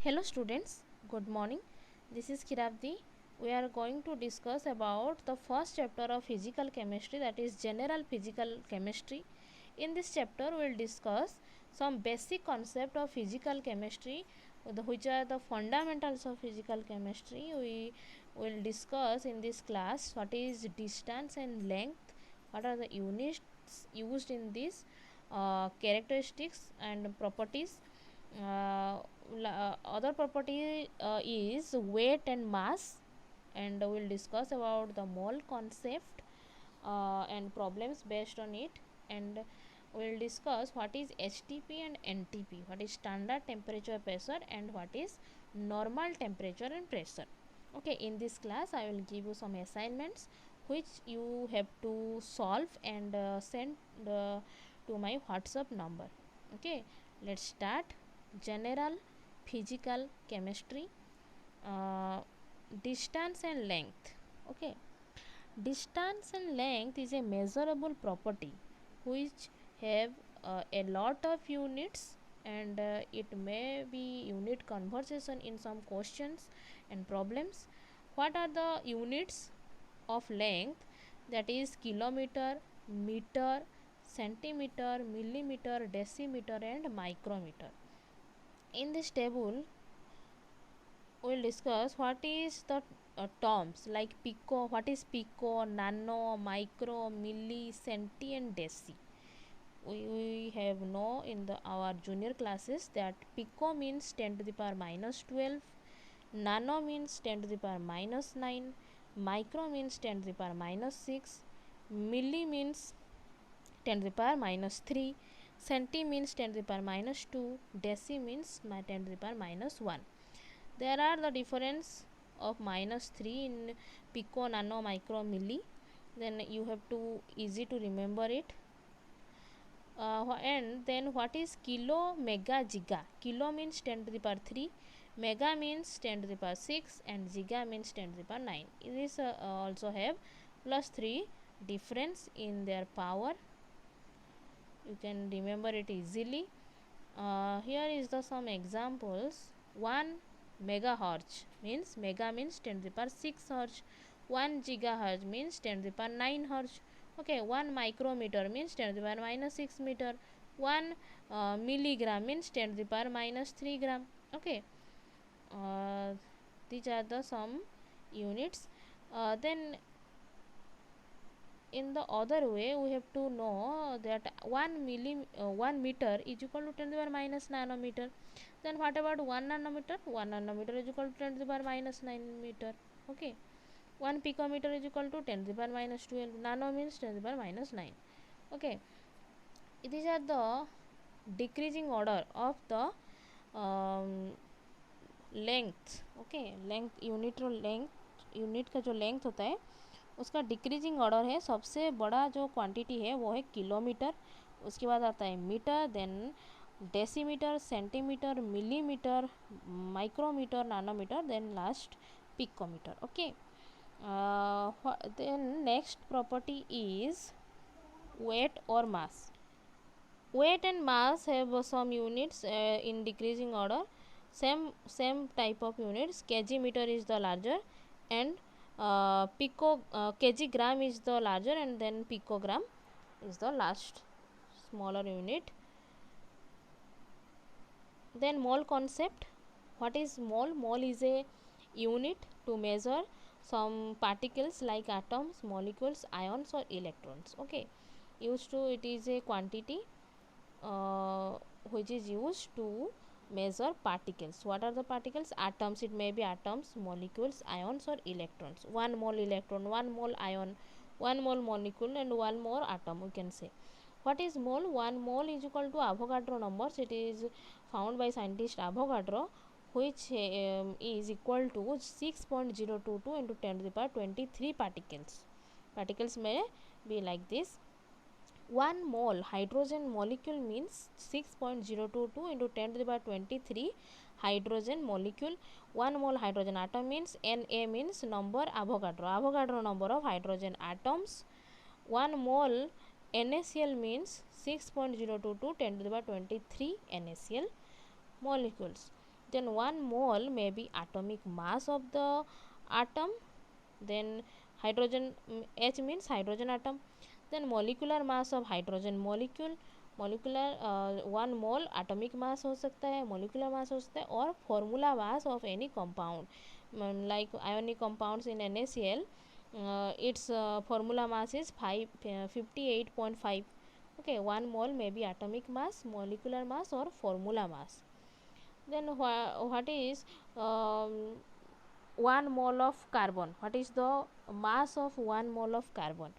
Hello students, good morning. This is Kirabdi. We are going to discuss about the first chapter of physical chemistry, that is general physical chemistry. In this chapter we will discuss some basic concept of physical chemistry, which are the fundamentals of physical chemistry. We will discuss in this class what is distance and length, what are the units used in this, characteristics and properties. Other property is weight and mass, and we'll discuss about the mole concept and problems based on it, and we'll discuss what is HTP and NTP, what is standard temperature pressure and what is normal temperature and pressure. Okay, in this class I will give you some assignments which you have to solve and send to my WhatsApp number. Okay, let's start. General physical chemistry, uh, distance and length. Okay, distance and length is a measurable property which have a lot of units, and it may be unit conversation in some questions and problems. What are the units of length? That is kilometer, meter, centimeter, millimeter, decimeter and micrometer. In this table we will discuss what is the terms like pico, what is pico, nano, micro, milli, centi and deci. We have know in the our junior classes that pico means 10 to the power minus 12, nano means 10 to the power minus 9, micro means 10 to the power minus 6, milli means 10 to the power minus 3, centi means 10 to the power minus 2, deci means 10 to the power minus 1. There are the difference of minus 3 in pico, nano, micro, milli. Then you have to easy to remember it. And then what is kilo, mega, giga? Kilo means 10 to the power 3, mega means 10 to the power 6 and giga means 10 to the power 9. This also have plus 3 difference in their power. You can remember it easily. Here is the some examples. 1 megahertz means, mega means 10 to the power 6 hertz, 1 gigahertz means 10 to the power 9 hertz. Okay, 1 micrometer means 10 to the power minus 6 meter, 1 milligram means 10 to the power minus 3 gram. Okay, uh, these are the some units. Then in the other way we have to know that 1 meter is equal to 10 to the power minus nanometer. Then what about 1 nanometer? 1 nanometer is equal to 10 to the power minus 9 meter. Okay, 1 picometer is equal to 10 to the power minus 12. Nano means 10 to the power minus 9. Okay, these are the decreasing order of the length. Okay, length unit unit का जो length होता है उसका decreasing order है. सबसे बड़ा जो quantity है वो है किलोमीटर, उसके बाद आता है metre, then decimetre, centimetre, millimetre, micrometre, nanometre, then last picometre. Okay, then next property is weight or mass. Weight and mass have some units in decreasing order. Same type of units. Kg meter is the larger, and kg is the larger, and then picogram is the last smaller unit. Then mole concept. What is mole? Mole is a unit to measure some particles like atoms, molecules, ions or electrons. Okay, used to, it is a quantity which is used to measure particles. What are the particles? Atoms, it may be atoms, molecules, ions or electrons. 1 mole electron, 1 mole ion, 1 mole molecule and 1 more atom, we can say. What is mole? 1 mole is equal to Avogadro numbers. It is found by scientist Avogadro, which is equal to 6.022 into 10 to the power 23 particles. Particles may be like this. 1 mole hydrogen molecule means 6.022 into 10 to the power 23 hydrogen molecule. 1 mole hydrogen atom means Na means number Avogadro number of hydrogen atoms. 1 mole NaCl means 6.022 10 to the power 23 NaCl molecules. Then 1 mole may be atomic mass of the atom. Then hydrogen, H means hydrogen atom. Then molecular mass of hydrogen molecule, molecular 1 mole atomic mass हो सकता है, molecular mass हो सकता है, और formula mass of any compound like ionic compounds in NaCl, its formula mass is 58.5. Okay, 1 mole may be atomic mass, molecular mass or formula mass. Then what is 1 mole of carbon? What is the mass of 1 mole of carbon?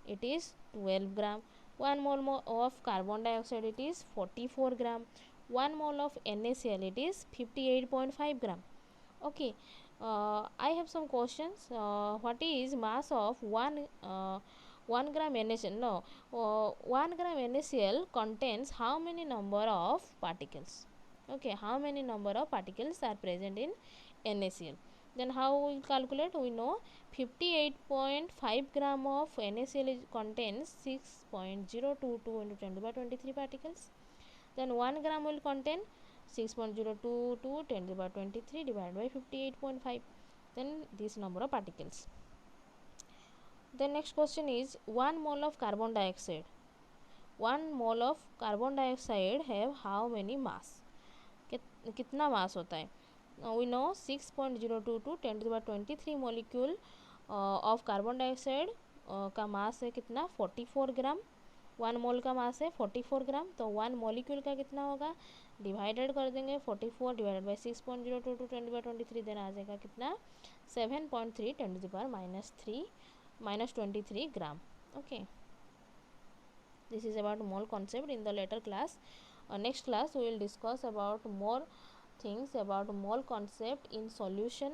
It is 12 gram. 1 mole of carbon dioxide, it is 44 gram. 1 mole of NaCl, it is 58.5 gram. Okay, I have some questions. What is mass of 1 gram NaCl? No, 1 gram NaCl contains how many number of particles? Okay, how many number of particles are present in NaCl? Then how we will calculate? We know 58.5 gram of NaCl contains 6.022 into 10 to the power 23 particles. Then 1 gram will contain 6.022 10 to the power 23 divided by 58.5. Then this number of particles. The next question is 1 mole of carbon dioxide. 1 mole of carbon dioxide have how many mass? कितना मास होता है? We know 6.022 10 to the power 23 molecule of carbon dioxide का मास है कितना? 44 ग्राम. 1 मोल का मास है 44 ग्राम. तो 1 molecule का कितना होगा? डिवाइडेड कर देंगे 44 divided by 6.022 10 to the power 23, then आ जाएगा कितना? 7.3 10 to the power -23 ग्राम. Okay, this is about mole concept in the later class. Next class we will discuss about more things about mole concept in solution.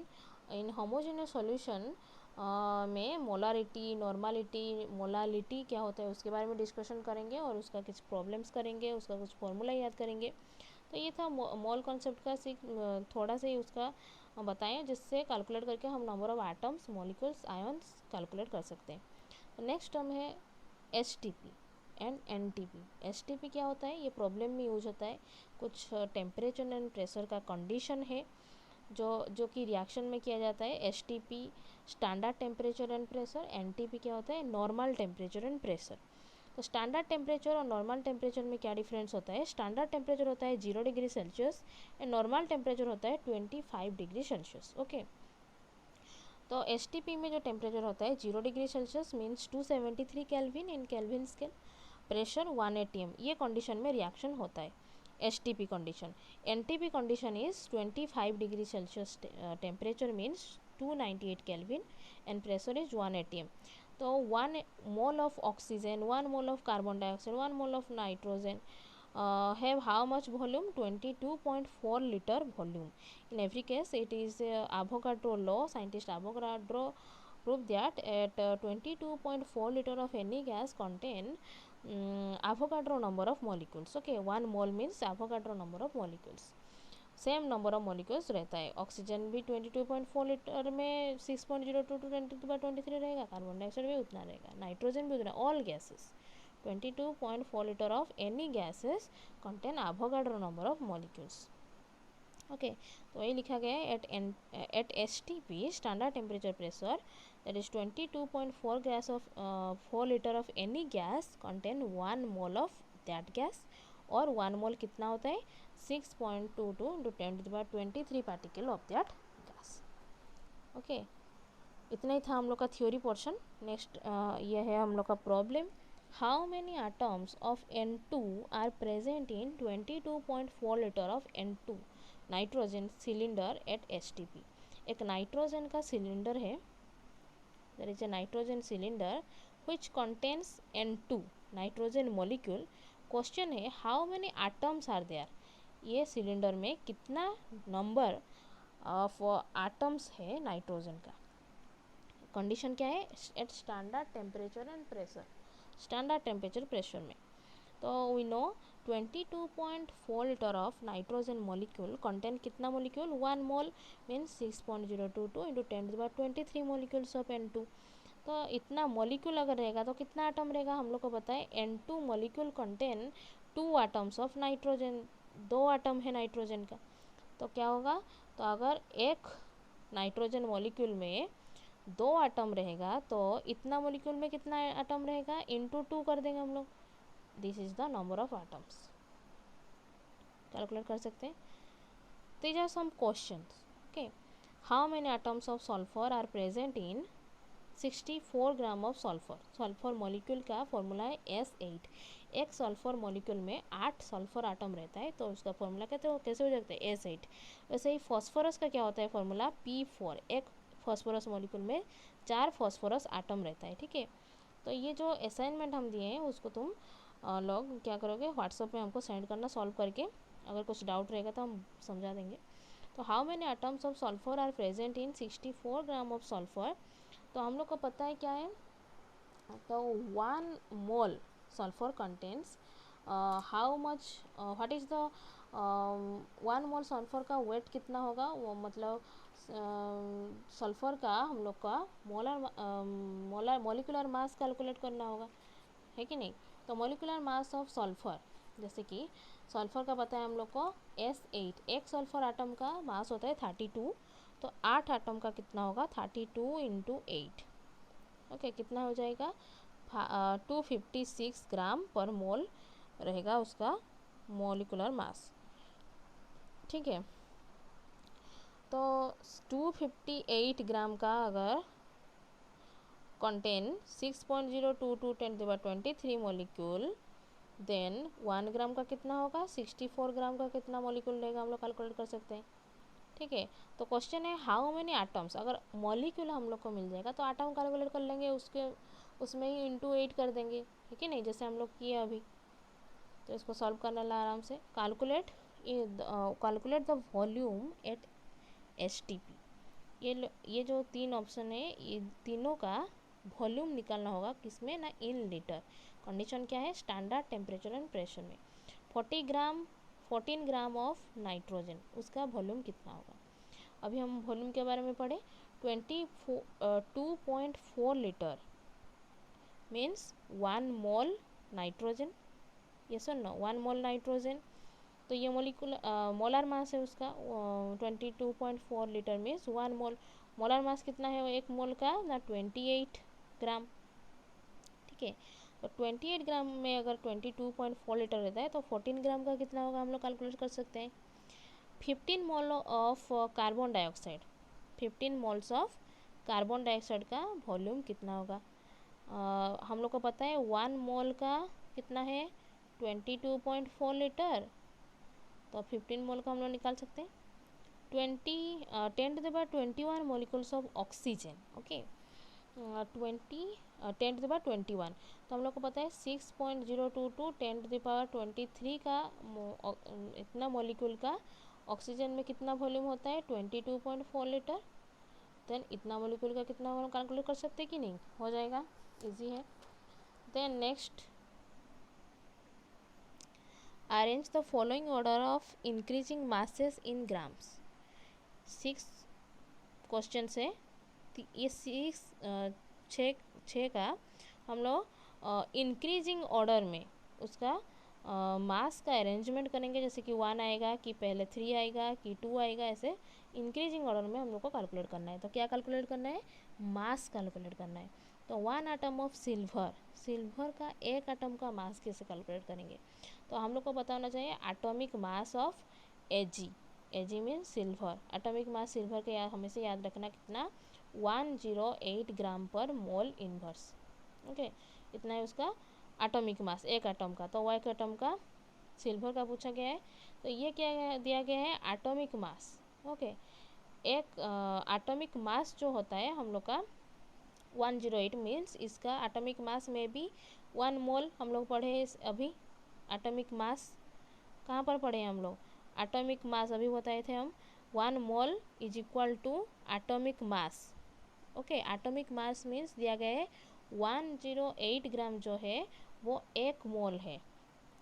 In homogeneous solution में molarity, normality, molality क्या होता है उसके बारे में discussion करेंगे और उसका कुछ प्रॉब्लम्स करेंगे, उसका कुछ फॉर्मूला याद करेंगे. तो ये था मोल कॉन्सेप्ट का थोड़ा सा ही उसका बताएं जिससे कैलकुलेट करके हम number of atoms, molecules, ions calculate कर सकते हैं. नेक्स्ट टर्म है STP एंड NTP. STP क्या होता है? ये प्रॉब्लम में यूज होता है. कुछ टेम्परेचर एंड प्रेशर का कंडीशन है जो कि रिएक्शन में किया जाता है. STP standard temperature and pressure. NTP क्या होता है? Normal temperature and pressure. तो स्टैंडर्ड टेम्परेचर और नॉर्मल टेम्परेचर में क्या डिफरेंस होता है? स्टैंडर्ड टेम्परेचर होता है 0 degree Celsius and normal temperature होता है 25 डिग्री सेल्सियस. ओके, तो STP में जो टेम्परेचर होता है 0 डिग्री सेल्सियस मीन्स 273 केल्विन इन केल्विन स्केल, प्रेशर 1 atm. ये कंडीशन में रिएक्शन होता है STP condition. NTP condition is 25 degree Celsius temperature means 298 kelvin and pressure is 1 atm. तो 1 mole of oxygen, 1 mole of carbon dioxide, 1 mole of nitrogen have how much volume? 22.4 liter volume. In every case it is Avogadro law. Scientist Avogadro proved that at 22.4 liter of any gas contain Avogadro number of molecules. Okay, 1 mole means Avogadro number of molecules. Same number of molecules रहता है. Oxygen भी 22.4 litre में 6.022 10 to the power 23 रहेगा. Carbon dioxide भी उतना रहेगा. Nitrogen भी उतना. All gases 22.4 liter of any gases contain Avogadro number of molecules. Okay, तो वही लिखा गया है at STP standard temperature pressure that is 22.4 gas of 4 litre of any gas contain 1 mole of that gas. और 1 mole कितना होता है? 6.22 into 10 to the power 23 particle of that gas. Okay, इतना ही था हम लोग का थ्योरी पोर्शन. नेक्स्ट ये है हम लोग का problem. How many atoms of N2 are present in 22.4 liter of N2 nitrogen cylinder at STP? एक नाइट्रोजन का सिलेंडर है. There is a nitrogen cylinder which contains N2 nitrogen molecule. Question है how many atoms are there? ये cylinder में कितना number of atoms है nitrogen का. Condition क्या है? At standard temperature and pressure. Standard temperature pressure में. तो we know 22.4 litre of nitrogen molecule contain कितना molecule? 1 mole means 6.022 into 10 to the power 23 molecules of N2. तो इतना मॉलिक्यूल अगर रहेगा तो कितना एटम रहेगा? हम लोग को पता है N2 molecule contain 2 atoms of nitrogen. 2 atom है नाइट्रोजन का. तो क्या होगा, तो अगर एक नाइट्रोजन मॉलिक्यूल में 2 एटम रहेगा तो इतना मॉलिक्यूल में कितना एटम रहेगा, इंटू 2 कर देंगे हम लोग। This is the number of atoms, calculate कर सकते हैं। These are some questions. Okay, how many atoms of sulfur are present in 64 gram of sulphur. Sulphur molecule का फॉर्मूला है S8। एक सल्फर मॉलिक्यूल में 8 सल्फर आटम रहता है, तो उसका फॉर्मूला कैसे हो जाता है, S8। वैसे ही फॉस्फोरस का क्या होता है फॉर्मूला, P4। एक फॉस्फोरस मॉलिक्यूल में 4 फॉस्फोरस आटम रहता है। ठीक है, तो ये जो असाइनमेंट हम दिए हैं उसको तुम लोग क्या करोगे, व्हाट्सएप में हमको सेंड करना सॉल्व करके। अगर कुछ डाउट रहेगा तो हम समझा देंगे। तो how many atoms of sulphur are present in 64 gram of sulphur. तो हम लोग को पता है क्या है, तो 1 मोल sulphur contents how much, what is the 1 mole sulphur का वेट कितना होगा, वो मतलब सल्फर का हम लोग का मोलर मॉलिक्यूलर मास कैलकुलेट करना होगा, है कि नहीं। तो मॉलिक्यूलर मास ऑफ सल्फर, जैसे कि सल्फर का पता है हम लोग को S8। एक सल्फर आटम का मास होता है 32, तो 8 आटम का कितना होगा, 32 इंटू 8। ओके, कितना हो जाएगा, 256 ग्राम पर मोल रहेगा उसका मॉलिक्यूलर मास। ठीक है, तो 258 ग्राम का अगर कंटेन 6.022 10⁻23 मॉलिक्यूल, देन 1 ग्राम का कितना होगा, 64 ग्राम का कितना मॉलिक्यूल रहेगा, हम लोग कैलकुलेट कर सकते हैं। ठीक है, तो क्वेश्चन है हाउ मेनी एटम्स। अगर मॉलिक्यूल हम लोग को मिल जाएगा तो एटम कैलकुलेट कर लेंगे, उसमें ही इंटू 8 कर देंगे, ठीक है नहीं, जैसे हम लोग किए अभी। तो इसको सॉल्व करना ला आराम से, calculate the volume at STP। ये जो 3 ऑप्शन है, ये तीनों का वॉल्यूम निकालना होगा, किसमें ना, इन लीटर। कंडीशन क्या है, स्टैंडर्ड टेम्परेचर एंड प्रेशर में। 14 ग्राम ऑफ नाइट्रोजन, उसका वॉल्यूम कितना होगा। अभी हम वॉल्यूम के बारे में पढ़े, 2.4 लीटर मीन्स 1 मोल नाइट्रोजन, ये सुन नो 1 मोल नाइट्रोजन। तो ये मोलर मास है उसका 22.4 लीटर मीन्स 1 मोल। मोलर मास कितना है एक मोल का ना, 28 ग्राम। ठीक है, तो 28 ग्राम में अगर 22.4 लीटर रहता है तो 14 ग्राम का कितना होगा, हम लोग कैलकुलेट कर सकते हैं। 15 mole of carbon dioxide, 15 moles of carbon dioxide का वॉल्यूम कितना होगा। हम लोग को पता है 1 मोल का कितना है, 22.4 लीटर, तो 15 मोल का हम लोग निकाल सकते हैं। 10⁻21 मॉलिक्यूल्स ऑफ ऑक्सीजन। ओके, 10⁻21, तो हम लोग को पता है 6.022 10⁻23 का इतना मॉलिक्यूल का ऑक्सीजन में कितना वॉल्यूम होता है, 22.4 लीटर। देन इतना मॉलिक्यूल का कितना हम कैलकुलेट कर सकते हैं कि नहीं, हो जाएगा, इजी है। Then next, arrange the following order of increasing masses in grams. 6 question है, ये 6 का हम लोग इंक्रीजिंग ऑर्डर में उसका मास का अरेंजमेंट करेंगे, जैसे कि 1 आएगा कि पहले 3 आएगा कि 2 आएगा, ऐसे इंक्रीजिंग ऑर्डर में हम लोग को कैलकुलेट करना है। तो क्या कैलकुलेट करना है, मास कैलकुलेट करना है। तो 1 एटम ऑफ सिल्वर, सिल्वर का एक एटम का मास कैसे कैलकुलेट करेंगे, तो हम लोग को पता होना चाहिए atomic mass of Ag। Ag mean silver, atomic mass silver के हमेशा याद रखना कितना, 108 ग्राम पर मोल इनवर्स। ओके, इतना है उसका एटॉमिक मास एक एटम का। तो एक एटम का सिल्वर का पूछा गया है, तो ये क्या दिया गया है, एटॉमिक मास। ओके, एक एटॉमिक मास जो होता है हम लोग का 108 मीन्स इसका एटॉमिक मास में भी 1 मोल हम लोग पढ़े अभी। एटॉमिक मास कहाँ पर पढ़े हम लोग, एटॉमिक मास अभी बताए थे हम, 1 mole is equal to atomic mass. Okay, atomic mass means दिया गया है 108 ग्राम जो है वो 1 मोल है।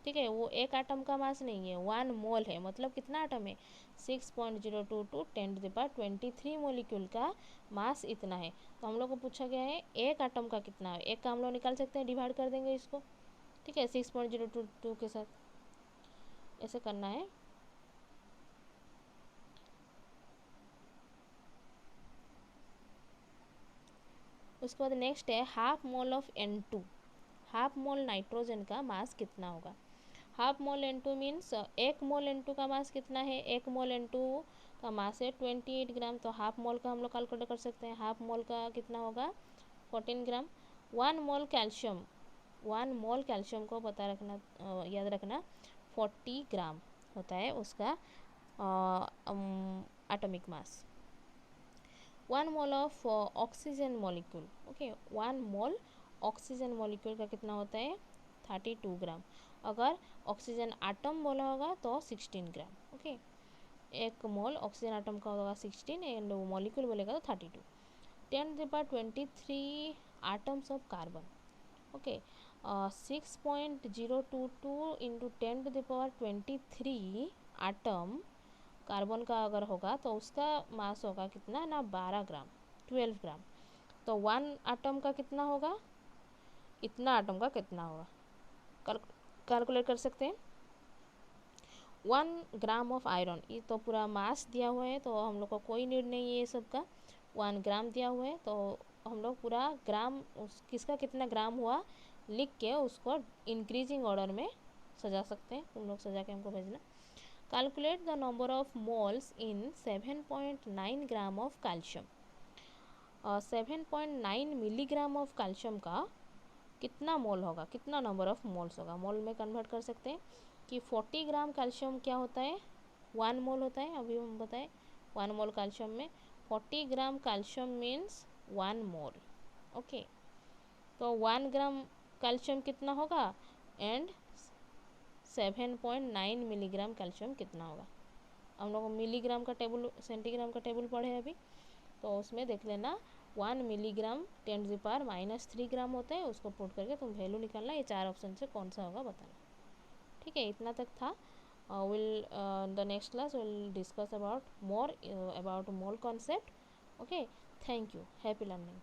ठीक है, वो एक एटम का मास नहीं है, 1 मोल है, मतलब कितना एटम है, 6.022 10⁻23 मॉलिक्यूल का मास इतना है। तो हम लोग को पूछा गया है एक एटम का कितना है, एक का हम लोग निकाल सकते हैं, डिवाइड कर देंगे इसको। ठीक है, 6.022 के साथ ऐसे करना है। उसके बाद नेक्स्ट है half mole of N2। Half mole nitrogen का मास कितना होगा? हाफ मोल N2 मीन्स एक मोल N2 का मास कितना है? एक मोल N2 का मास है 28 ग्राम, तो हाफ मोल का हम लोग कैलकुलेट कर सकते हैं। हाफ मोल का कितना होगा? 14 ग्राम। 1 मोल कैल्शियम को पता रखना, याद रखना 40 ग्राम होता है उसका atomic mass. 1 mole of oxygen molecule, okay, 1 mole oxygen molecule का कितना होता है? 32 ग्राम। अगर ऑक्सीजन आटम बोला होगा तो 16 ग्राम, ओके। एक मोल ऑक्सीजन आटम का होगा 16 एंड मॉलिक्यूल बोलेगा तो 32। 10⁻23 atoms of carbon, okay. 6.022 into 10⁻23 atom carbon का अगर होगा तो उसका मास होगा कितना ना? 12 ग्राम, 12 ग्राम। तो 1 आटम का कितना होगा? इतना आटम का कितना होगा कैलकुलेट कर सकते हैं। 1 ग्राम ऑफ आयरन, ये तो पूरा मास दिया हुआ है तो हम लोग को कोई नीड नहीं है ये सब का। 1 ग्राम दिया हुआ है तो हम लोग पूरा ग्राम किसका कितना ग्राम हुआ लिख के उसको इंक्रीजिंग ऑर्डर में सजा सकते हैं। तुम लोग सजा के हमको भेजना। Calculate the number of moles in 7.9 gram of calcium. 7.9 milligram of calcium का कितना मोल होगा? कितना नंबर ऑफ मोल्स होगा? मोल में कन्वर्ट कर सकते हैं कि 40 ग्राम कैल्शियम क्या होता है? 1 मोल होता है। अभी हम बताएं 1 मोल कैल्शियम में 40 ग्राम कैल्शियम मीन्स 1 मोल, ओके। तो 1 ग्राम कैल्शियम कितना होगा एंड 7.9 मिलीग्राम कैल्शियम कितना होगा? हम लोग मिलीग्राम का टेबल, सेंटीग्राम का टेबल पढ़े अभी, तो उसमें देख लेना 1 मिलीग्राम 10⁻³ ग्राम होता है। उसको पुट करके तुम वैल्यू निकालना, ये 4 ऑप्शन से कौन सा होगा बताना। ठीक है, इतना तक था। Will the next class will discuss about more about mole concept, okay. Thank you, happy learning.